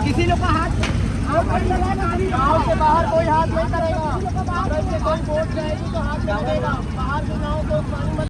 किसी लोग का हाथ गाँव से बाहर कोई हाथ नहीं करेगा। कोई बोट जाएगी तो हाथ नहीं लगेगा। बाहर की नाव को पानी मत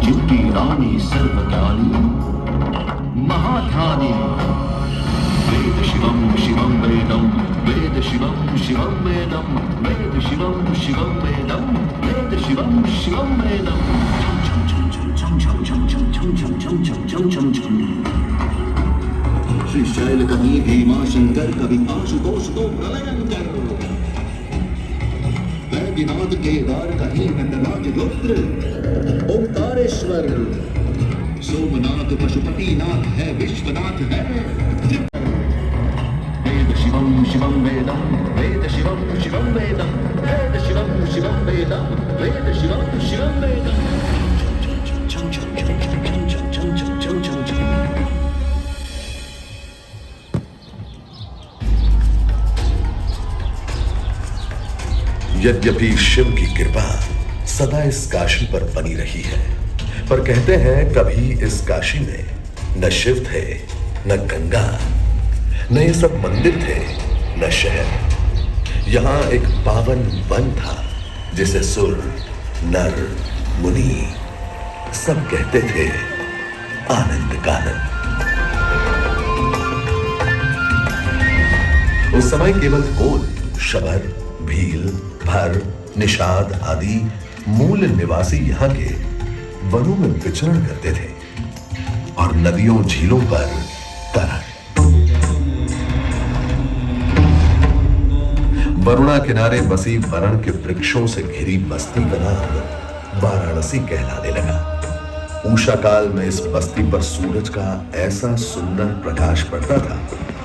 जिनकी रानी सर्वज्ञानी महाध्यानी। वेद शिवम शिवम वेदम, वेद शिवम शिवम वेदम, वेद शिवम शिवम वेदम, वेद शिवम शिवम वेदम। छम छम छम छम छम छम छम छम छम छम छम। श्री शैल कवि हेमा शंकर कवि आशुतोष तो प्रलयंकर। वैद्यनाथ केदार कहीं नटराज रुद्र ओंकारेश्वर। सोमनाथ पशुपतिनाथ है विश्वनाथ है। वेद शिवम शिवम वेदम, वेद शिवम शिवम वेदम, वेद शिवम शिवम वेदम, वेद शिवम शिवम वेदम। छम छम छम छम छम छम छम छम छम छम। यद्यपि शिव की कृपा सदा इस काशी पर बनी रही है, पर कहते हैं कभी इस काशी में न शिव थे, न गंगा, न ये सब मंदिर थे, न शहर। यहां एक पावन वन था जिसे सुर, नर, मुनि सब कहते थे आनंद कानन। उस समय केवल कोल, शबर, भील, भर, निषाद आदि मूल निवासी यहां के वनों में विचरण करते थे और नदियों झीलों पर तरण। वरुणा किनारे बसी वरण के वृक्षों से घिरी बस्ती का नाम वाराणसी कहलाने लगा। उषा काल में इस बस्ती पर सूरज का ऐसा सुंदर प्रकाश पड़ता था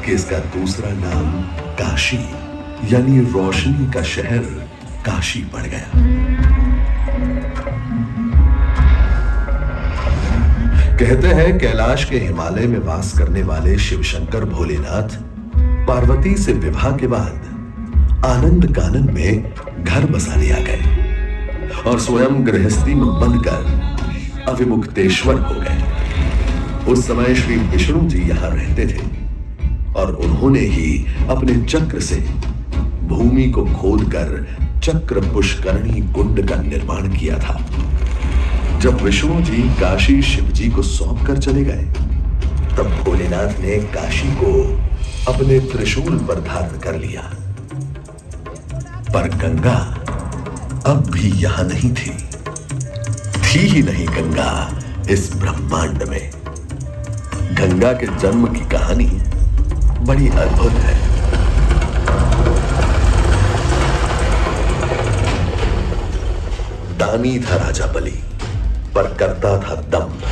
कि इसका दूसरा नाम काशी यानी रोशनी का शहर काशी पड़ गया। कहते हैं कैलाश के हिमालय में वास करने वाले शिव शंकर भोलेनाथ पार्वती से विवाह के बाद आनंद कानन में घर बसाने आ गए और स्वयं गृहस्थी में बंधकर अविमुक्तेश्वर हो गए। उस समय श्री विष्णु जी यहां रहते थे और उन्होंने ही अपने चक्र से भूमि को खोदकर चक्र पुष्करणी कुंड का निर्माण किया था। जब विष्णु जी काशी शिव जी को सौंप कर चले गए, तब भोलेनाथ ने काशी को अपने त्रिशूल पर धारण कर लिया। पर गंगा अब भी यहां नहीं थी ही नहीं गंगा इस ब्रह्मांड में। गंगा के जन्म की कहानी बड़ी अद्भुत है। दानी था राजा बलि, पर करता था दंभ।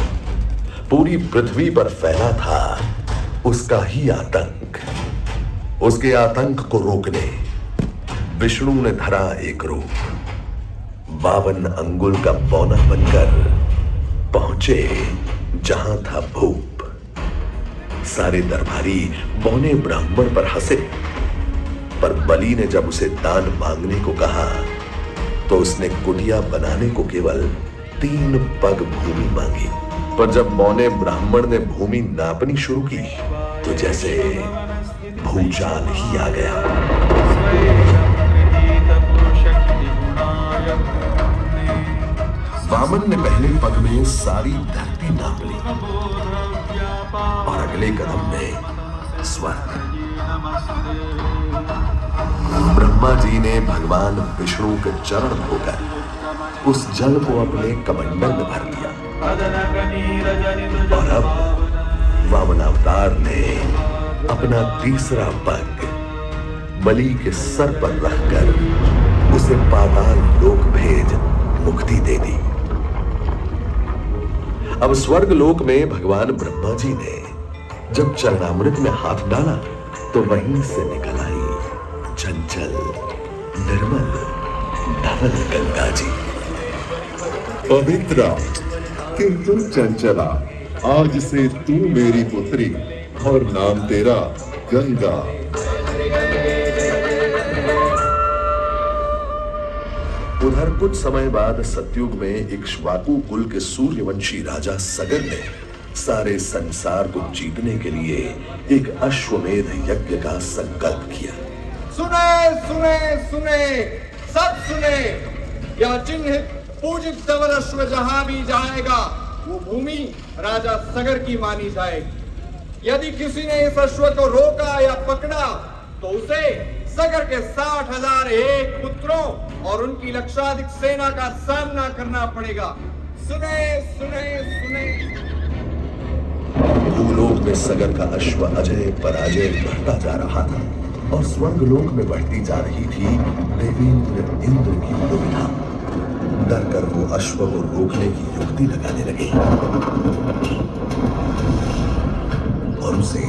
पूरी पृथ्वी पर फैला था उसका ही आतंक। उसके आतंक को रोकने विष्णु ने धरा एक रूप। 52 अंगुल का बौना बनकर पहुंचे जहां था भूप। सारे दरबारी बौने ब्राह्मण पर हंसे, पर बलि ने जब उसे दान मांगने को कहा तो उसने कुटिया बनाने को केवल 3 पग भूमि मांगी। पर जब बौने ब्राह्मण ने भूमि नापनी शुरू की तो जैसे भूचाल ही आ गया। वामन ने पहले पग में सारी धरती नाप ली और अगले कदम में स्वर्ग। ब्रह्मा जी ने भगवान विष्णु के चरण धोकर उस जल को अपने कमंडल में भर दिया और अब वामनावतार ने अपना तीसरा पग बलि के सर पर रखकर उसे पाताल लोक भेज मुक्ति दे दी। अब स्वर्ग लोक में भगवान ब्रह्मा जी ने जब चरणामृत में हाथ डाला तो वहीं से निकल आई चंचल निर्मल धवल गंगा जी। पवित्रा किंतु चंचला, आज से तू मेरी पुत्री और नाम तेरा गंगा। उधर कुछ समय बाद सतयुग में इक्ष्वाकु कुल के सूर्यवंशी राजा सगर ने सारे संसार को जीतने के लिए एक अश्वमेध यज्ञ का संकल्प किया। सुने सुने सुने सब सुने, यह चिन्हित पूजित धवल अश्व जहां भी जाएगा वो भूमि राजा सगर की मानी जाएगी। यदि किसी ने इस अश्व को रोका या पकड़ा तो उसे सगर के 60,000 एक पुत्रों और उनकी लक्षाधिक सेना का सामना करना पड़ेगा। सुने सुने सुने। भूलोक में सगर का अश्व अजय पराजय बढ़ता जा रहा था और स्वर्गलोक में बढ़ती जा रही थी देवेंद्र इंद्र की दुविधा। डर कर वो अश्व को रोकने की युक्ति लगाने लगे और उसे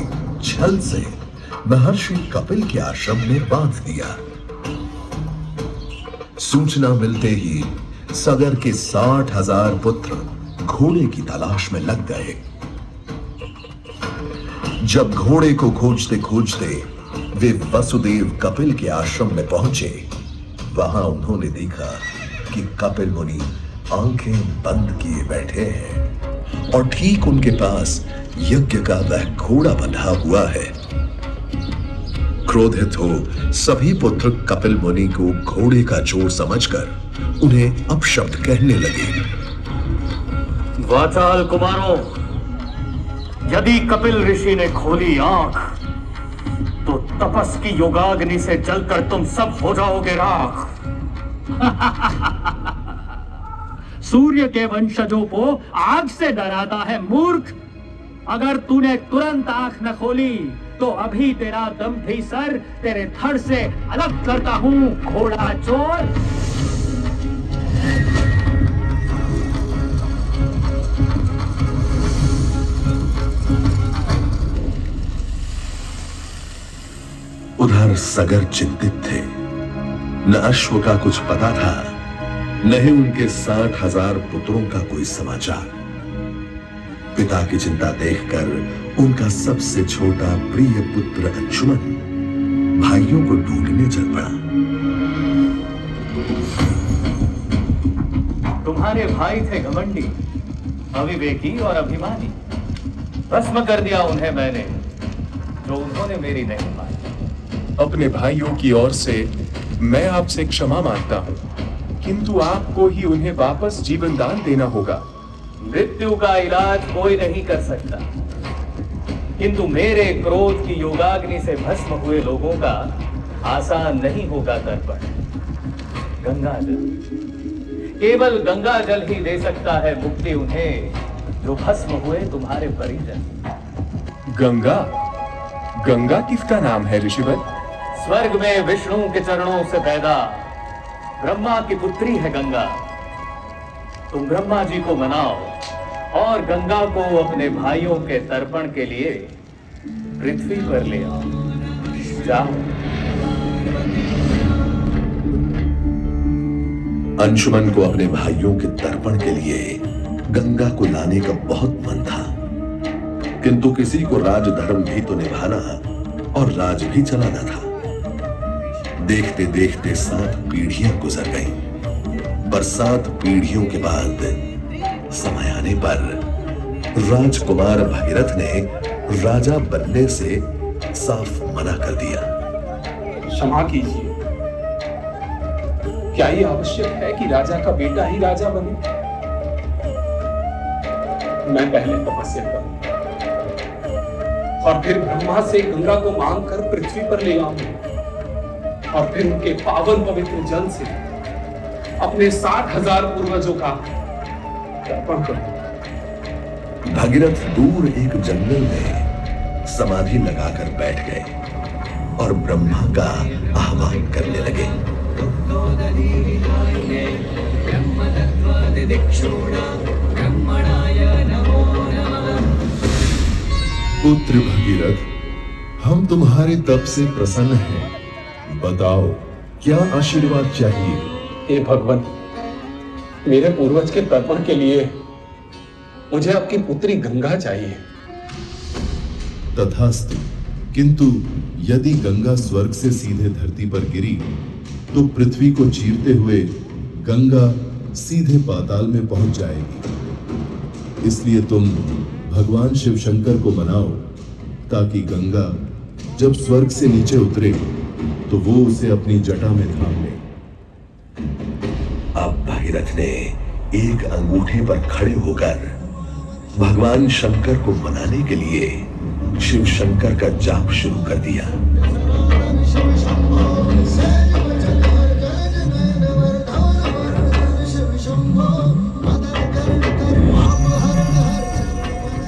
छल से महर्षि कपिल के आश्रम में बांध दिया। सूचना मिलते ही सगर के 60,000 पुत्र घोड़े की तलाश में लग गए। जब घोड़े को खोजते खोजते वे वसुदेव कपिल के आश्रम में पहुंचे, वहां उन्होंने देखा कि कपिल मुनि आंखें बंद किए बैठे हैं और ठीक उनके पास यज्ञ का वह घोड़ा बंधा हुआ है। क्रोधित हो सभी पुत्र कपिल मुनि को घोड़े का चोर समझकर उन्हें अपशब्द कहने लगे। वाचाल कुमारों, यदि कपिल ऋषि ने खोली आंख तो तपस की योगाग्नि से जलकर तुम सब हो जाओगे राख। सूर्य के वंशजों को आग से डराता है मूर्ख। अगर तूने तुरंत आंख न खोली तो अभी तेरा दम्भी सर तेरे धड़ से अलग करता हूं, घोड़ा चोर। उधर सगर चिंतित थे। न अश्व का कुछ पता था, न ही उनके 60,000 पुत्रों का कोई समाचार। पिता की चिंता देखकर उनका सबसे छोटा प्रिय पुत्र अंशुमन भाइयों को ढूंढने चल पड़ा। तुम्हारे भाई थे घमंडी, अविवेकी और अभिमानी। भस्म कर दिया उन्हें मैंने, जो उन्होंने मेरी नहीं मानी। अपने भाइयों की ओर से मैं आपसे क्षमा मांगता हूँ, किंतु आपको ही उन्हें वापस जीवन दान देना होगा। मृत्यु का इलाज कोई नहीं कर सकता, किंतु मेरे क्रोध की योगाग्नि से भस्म हुए लोगों का आसान नहीं होगा तर्पण। गंगा जल, केवल गंगा जल ही दे सकता है मुक्ति उन्हें, जो भस्म हुए तुम्हारे परिजन। गंगा? गंगा किसका नाम है ऋषिवर? स्वर्ग में विष्णु के चरणों से पैदा ब्रह्मा की पुत्री है गंगा। तुम ब्रह्मा जी को मनाओ और गंगा को अपने भाइयों के तर्पण के लिए पृथ्वी पर ले आओ। जाओ। अंशुमन को अपने भाइयों के तर्पण के लिए गंगा को लाने का बहुत मन था, किंतु किसी को राजधर्म भी तो निभाना और राज भी चलाना था। देखते देखते 7 पीढ़ियां गुजर गईं, पर 7 पीढ़ियों के बाद समय आने पर राजकुमार भगीरथ ने राजा बनने से साफ मना कर दिया। क्षमा कीजिए, क्या ये आवश्यक है कि राजा का बेटा ही राजा बने? मैं पहले तपस्या करूं और फिर ब्रह्मा से गंगा को मांग कर पृथ्वी पर ले आऊं और फिर उनके पावन पवित्र जल से अपने 60,000 पूर्वजों का तर्पण करूं। भगीरथ दूर एक जंगल में समाधि लगाकर बैठ गए और ब्रह्मा का आह्वान करने लगे। पुत्र भगीरथ, हम तुम्हारे तप से प्रसन्न हैं। बताओ, क्या आशीर्वाद चाहिए? हे भगवान, मेरे पूर्वज के तर्पण के लिए मुझे आपकी पुत्री गंगा चाहिए। तथास्तु, किंतु यदि गंगा स्वर्ग से सीधे धरती पर गिरी तो पृथ्वी को चीरते हुए गंगा सीधे पाताल में पहुंच जाएगी। इसलिए तुम भगवान शिव शंकर को मनाओ ताकि गंगा जब स्वर्ग से नीचे उतरे तो वो उसे अपनी जटा में थाम ले। अब भगीरथ ने एक अंगूठे पर खड़े होकर भगवान शंकर को मनाने के लिए शिव शंकर का जाप शुरू कर दिया।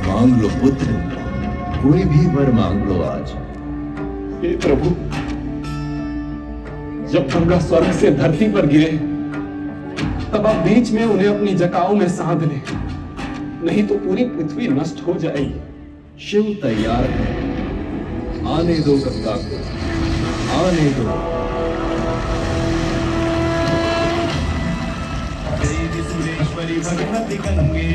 मांग लो पुत्र, कोई भी वर मांग लो आज। हे प्रभु, जब गंगा स्वर्ग से धरती पर गिरे तब आप बीच में उन्हें अपनी जटाओं में साध लें, नहीं तो पूरी पृथ्वी नष्ट हो जाएगी। शिव तैयार है, आने दो गंगा को, आने दो। सुरेश्वरी भगवती गंगे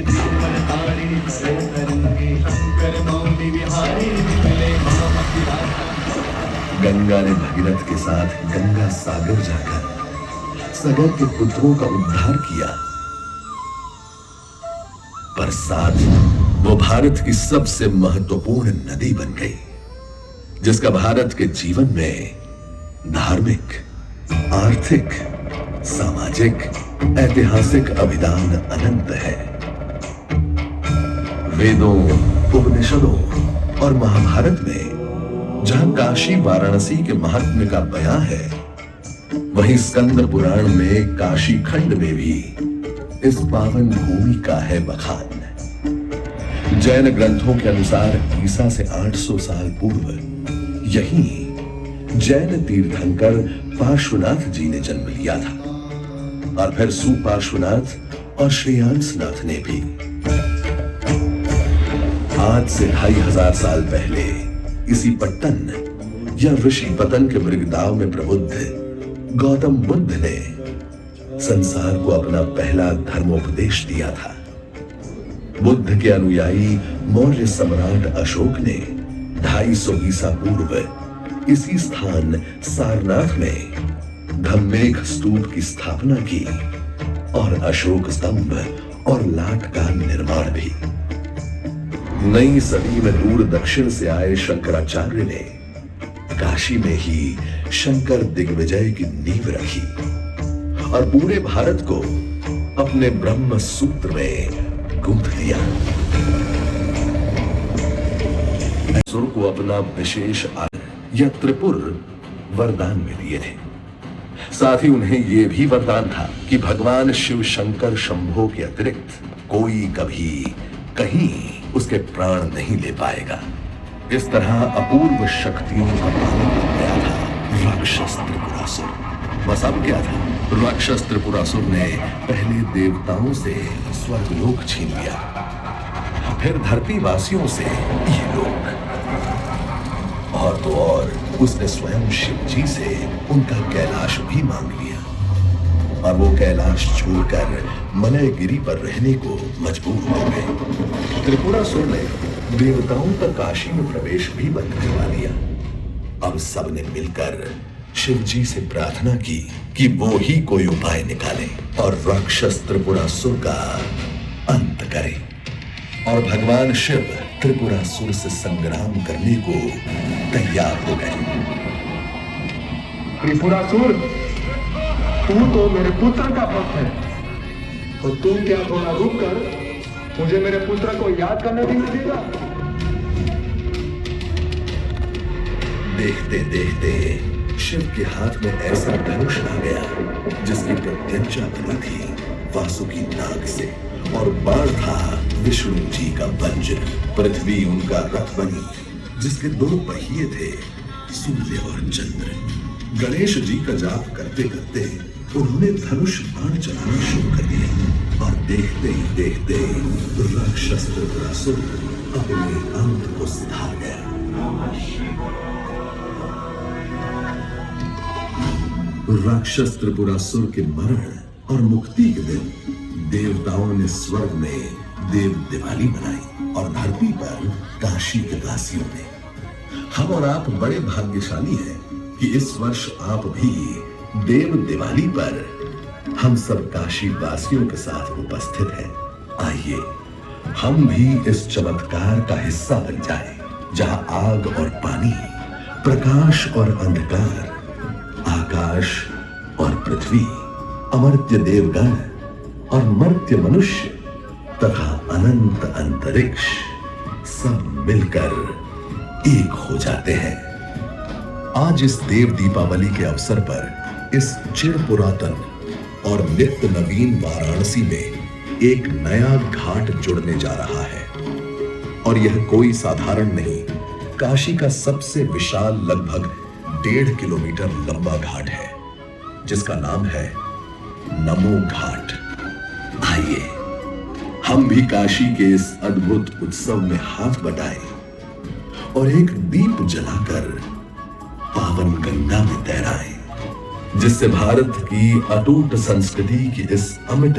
तारिणी तरंगे शंकर मौली विहारी विमले महामति राधा। गंगा ने भगीरथ के साथ गंगा सागर जाकर सगर के पुत्रों का उद्धार किया, पर साथ वो भारत की सबसे महत्वपूर्ण नदी बन गई, जिसका भारत के जीवन में धार्मिक, आर्थिक, सामाजिक, ऐतिहासिक अभिदान अनंत है। वेदों, उपनिषदों और महाभारत में जहां काशी वाराणसी के महात्म्य का बयां है, वहीं स्कंद पुराण में काशी खंड में भी इस पावन भूमि का है बखान। जैन ग्रंथों के अनुसार ईसा से 800 साल पूर्व यहीं जैन तीर्थंकर पार्श्वनाथ जी ने जन्म लिया था, और फिर सुपार्श्वनाथ और श्रेयांसनाथ ने भी। आज से 2500 साल पहले इसी पट्टन या ऋषिपतन के मृगदाव में प्रबुद्ध गौतम बुद्ध ने संसार को अपना पहला धर्मोपदेश दिया था। बुद्ध के अनुयायी मौर्य सम्राट अशोक ने 250 ईसा पूर्व इसी स्थान सारनाथ में धम्मेक स्तूप की स्थापना की और अशोक स्तंभ और लाट का निर्माण भी। नई सदी में दूर दक्षिण से आए शंकराचार्य ने काशी में ही शंकर दिग्विजय की नींव रखी और पूरे भारत को अपने ब्रह्म सूत्र में गूंथ दिया। असुर को अपना विशेष या त्रिपुर वरदान में दिए थे। साथ ही उन्हें यह भी वरदान था कि भगवान शिव शंकर शंभो के अतिरिक्त कोई कभी कहीं उसके प्राण नहीं ले पाएगा। इस तरह अपूर्व शक्तियों का पालन बन गया था राक्षस त्रिपुरासुर। बस अब क्या था, राक्षस त्रिपुरासुर ने पहले देवताओं से स्वर्गलोक छीन लिया, फिर धरती वासियों से इहलोक, और तो और उसने स्वयं शिव जी से उनका कैलाश भी मांग लिया, और वो कैलाश छोड़कर मलयगिरी पर रहने को मजबूर हो गए। त्रिपुरासुर ने देवताओं का काशी में प्रवेश भी बंद करवा दिया। अब सबने मिलकर शिव जी से प्रार्थना की कि वो ही कोई उपाय निकाले और राक्षस त्रिपुरासुर का अंत करे। और भगवान शिव त्रिपुरासुर से संग्राम करने को तैयार हो गए। त्रिपुरासुर, तू तो मेरे पुत्र का भक्त है, तो तुम क्या थोड़ा रुक कर मुझे मेरे पुत्र को याद करने भी नहीं देगा? देखते देखते शिव के हाथ में ऐसा धनुष आ गया जिसकी प्रत्यंचा बनी थी वासुकी नाग से, और बाण था विष्णु जी का वज्र। पृथ्वी उनका रथ बनी जिसके 2 पहिए थे, सूर्य और चंद्र। गणेश जी का जाप करते करते उन्होंने धनुष बाण चलाना शुरू कर दिया, और देखते ही देखते राक्षस त्रिपुरासुर अपने अंत को सिधार गया। राक्षस त्रिपुरासुर के मरण और मुक्ति के दिन देवताओं ने स्वर्ग में देव दिवाली मनाई और धरती पर काशी के वासियों ने। हम और आप बड़े भाग्यशाली हैं कि इस वर्ष आप भी देव दिवाली पर हम सब काशी वासियों के साथ उपस्थित हैं। आइए हम भी इस चमत्कार का हिस्सा बन जाएं, जहां आग और पानी, प्रकाश और अंधकार, आकाश और पृथ्वी, अमर्त्य देवगण और मर्त्य मनुष्य तथा अनंत अंतरिक्ष सब मिलकर एक हो जाते हैं। आज इस देव दीपावली के अवसर पर इस चिर पुरातन और नित्य नवीन वाराणसी में एक नया घाट जुड़ने जा रहा है। और यह कोई साधारण नहीं, काशी का सबसे विशाल लगभग 1.5 किलोमीटर लंबा घाट है, जिसका नाम है नमो घाट। आइए हम भी काशी के इस अद्भुत उत्सव में हाथ बटाएं और एक दीप जलाकर पावन गंगा में तैराएं, जिससे भारत की अटूट संस्कृति की इस अमिट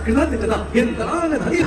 कृतज्ञता यंत्रांग धरी